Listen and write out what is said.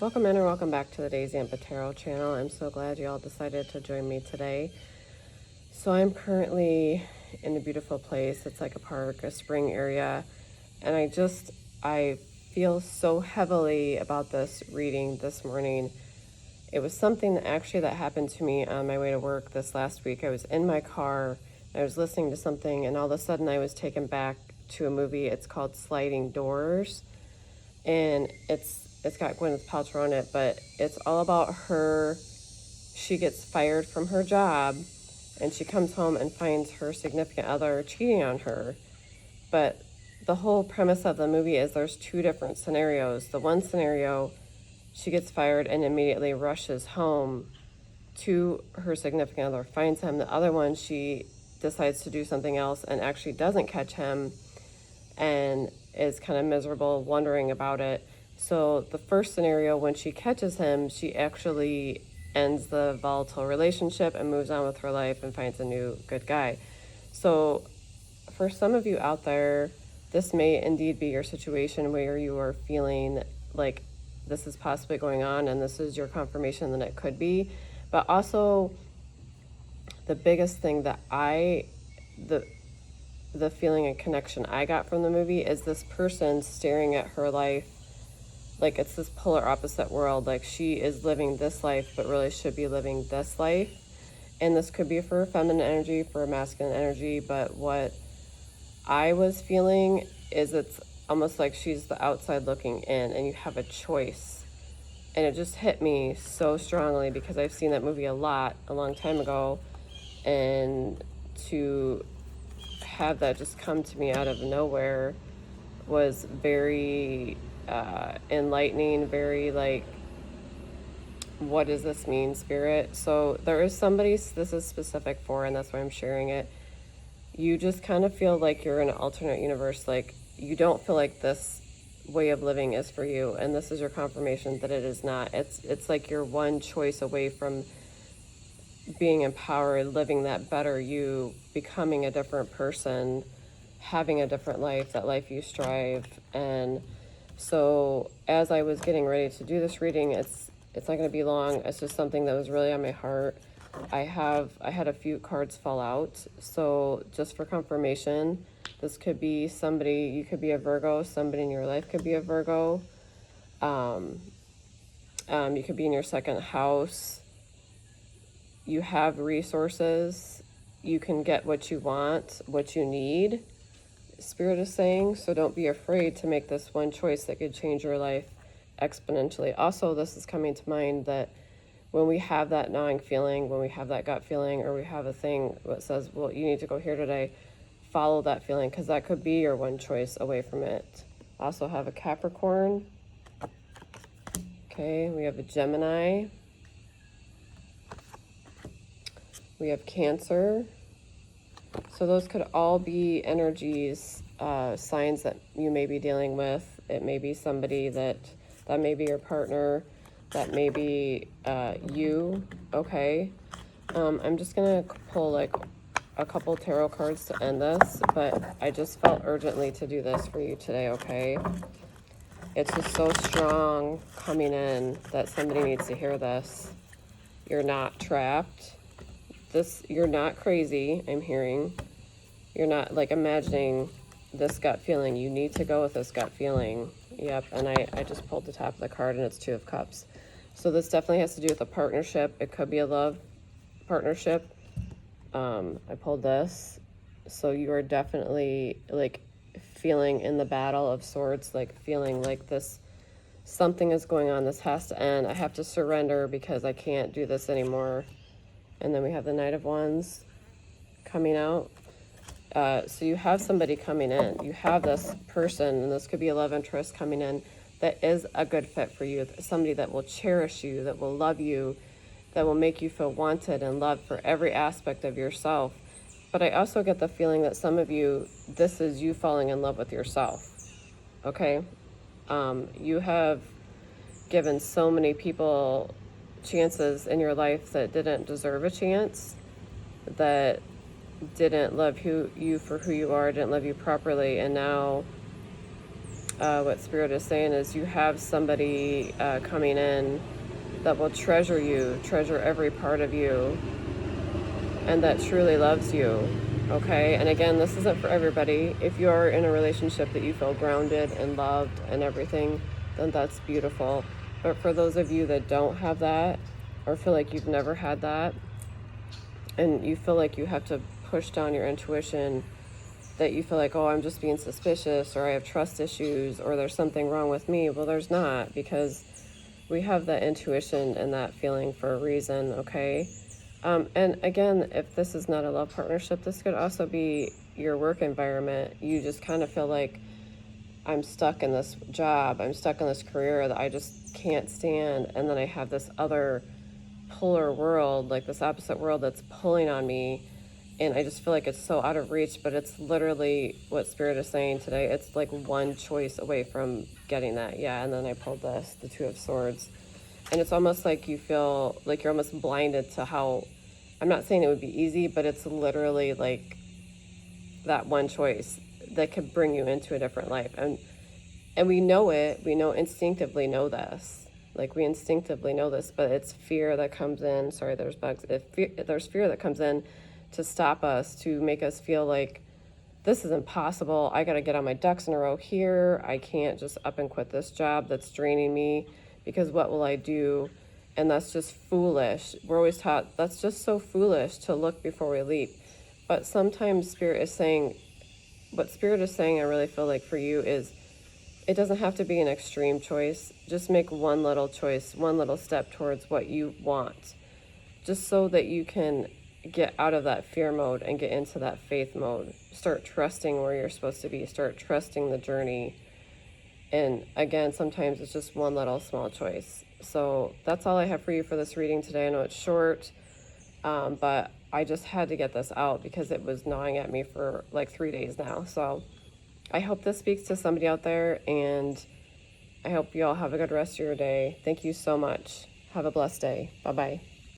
Welcome in or welcome back to the Daisy and Tarot channel. I'm so glad you all decided to join me today. So I'm currently in a beautiful place. It's like a park, a spring area, and I feel so heavily about this reading this morning. It was something that happened to me on my way to work this last week. I was in my car, I was listening to something, and all of a sudden I was taken back to a movie. It's called Sliding Doors, and it's got Gwyneth Paltrow in it, but it's all about her. She gets fired from her job, and she comes home and finds her significant other cheating on her. But the whole premise of the movie is there's two different scenarios. The one scenario, she gets fired and immediately rushes home to her significant other, finds him. The other one, she decides to do something else and actually doesn't catch him and is kind of miserable, wondering about it. So the first scenario, when she catches him, she actually ends the volatile relationship and moves on with her life and finds a new good guy. So for some of you out there, this may indeed be your situation where you are feeling like this is possibly going on and this is your confirmation that it could be. But also the biggest thing that the feeling and connection I got from the movie is this person staring at her life like it's this polar opposite world. Like she is living this life, but really should be living this life. And this could be for feminine energy, for masculine energy. But what I was feeling is it's almost like she's the outside looking in and you have a choice. And it just hit me so strongly because I've seen that movie a long time ago. And to have that just come to me out of nowhere was very enlightening, very like, what does this mean, spirit? So there is somebody this is specific for, and that's why I'm sharing it. You just kind of feel like you're in an alternate universe, like you don't feel like this way of living is for you, and this is your confirmation that it is not. It's like you're one choice away from being empowered, living that better you, becoming a different person, having a different life, that life you strive. And so as I was getting ready to do this reading, it's not going to be long. It's just something that was really on my heart. I had a few cards fall out. So just for confirmation, this could be somebody, you could be a Virgo, somebody in your life could be a Virgo. You could be in your second house. You have resources. You can get what you want, what you need, Spirit is saying. So don't be afraid to make this one choice that could change your life exponentially. Also, this is coming to mind that when we have that gnawing feeling, when we have that gut feeling, or we have a thing that says, well, you need to go here today, follow that feeling, because that could be your one choice away from it. Also have a Capricorn. Okay, we have a Gemini. We have Cancer. So those could all be energies, signs that you may be dealing with. It may be somebody that may be your partner, that may be you, okay? I'm just gonna pull like a couple tarot cards to end this, but I just felt urgently to do this for you today, okay? It's just so strong coming in that somebody needs to hear this. You're not trapped. You're not crazy, I'm hearing. You're not like imagining this gut feeling. You need to go with this gut feeling. Yep, and I just pulled the top of the card and it's Two of Cups. So this definitely has to do with a partnership. It could be a love partnership. I pulled this. So you are definitely like feeling in the battle of swords, like feeling like this, something is going on. This has to end. I have to surrender because I can't do this anymore. And then we have the Knight of Wands coming out. So you have somebody coming in. You have this person, and this could be a love interest coming in that is a good fit for you. Somebody that will cherish you, that will love you, that will make you feel wanted and loved for every aspect of yourself. But I also get the feeling that some of you, this is you falling in love with yourself, okay? You have given so many people chances in your life that didn't deserve a chance, that didn't love you for who you are, didn't love you properly, and now what Spirit is saying is you have somebody coming in that will treasure you, treasure every part of you, and that truly loves you. Okay, and again, this isn't for everybody. If you're in a relationship that you feel grounded and loved and everything, then that's beautiful. But for those of you that don't have that, or feel like you've never had that, and you feel like you have to push down your intuition, that you feel like, oh, I'm just being suspicious, or I have trust issues, or there's something wrong with me. Well, there's not, because we have that intuition and that feeling for a reason, okay? And again, if this is not a love partnership, this could also be your work environment. You just kind of feel like, I'm stuck in this job, I'm stuck in this career that I just can't stand, and then I have this other polar world, like this opposite world that's pulling on me, and I just feel like it's so out of reach. But it's literally what Spirit is saying today. It's like one choice away from getting that. Yeah, and then I pulled this, the Two of Swords. And it's almost like you feel like you're almost blinded to how, I'm not saying it would be easy, but it's literally like that one choice that could bring you into a different life. And we know it, we know instinctively know this. Like we instinctively know this, but it's fear that comes in. Sorry, there's bugs. There's fear that comes in to stop us, to make us feel like this is impossible. I got to get on my ducks in a row here. I can't just up and quit this job that's draining me, because what will I do? And that's just foolish. We're always taught that's just so foolish to look before we leap. But sometimes Spirit is saying, what Spirit is saying, I really feel like for you is, it doesn't have to be an extreme choice. Just make one little choice, one little step towards what you want, just so that you can get out of that fear mode and get into that faith mode. Start trusting where you're supposed to be. Start trusting the journey. And again, sometimes it's just one little small choice. So that's all I have for you for this reading today. I know it's short, but I just had to get this out because it was gnawing at me for like 3 days now. So I hope this speaks to somebody out there, and I hope you all have a good rest of your day. Thank you so much. Have a blessed day. Bye-bye.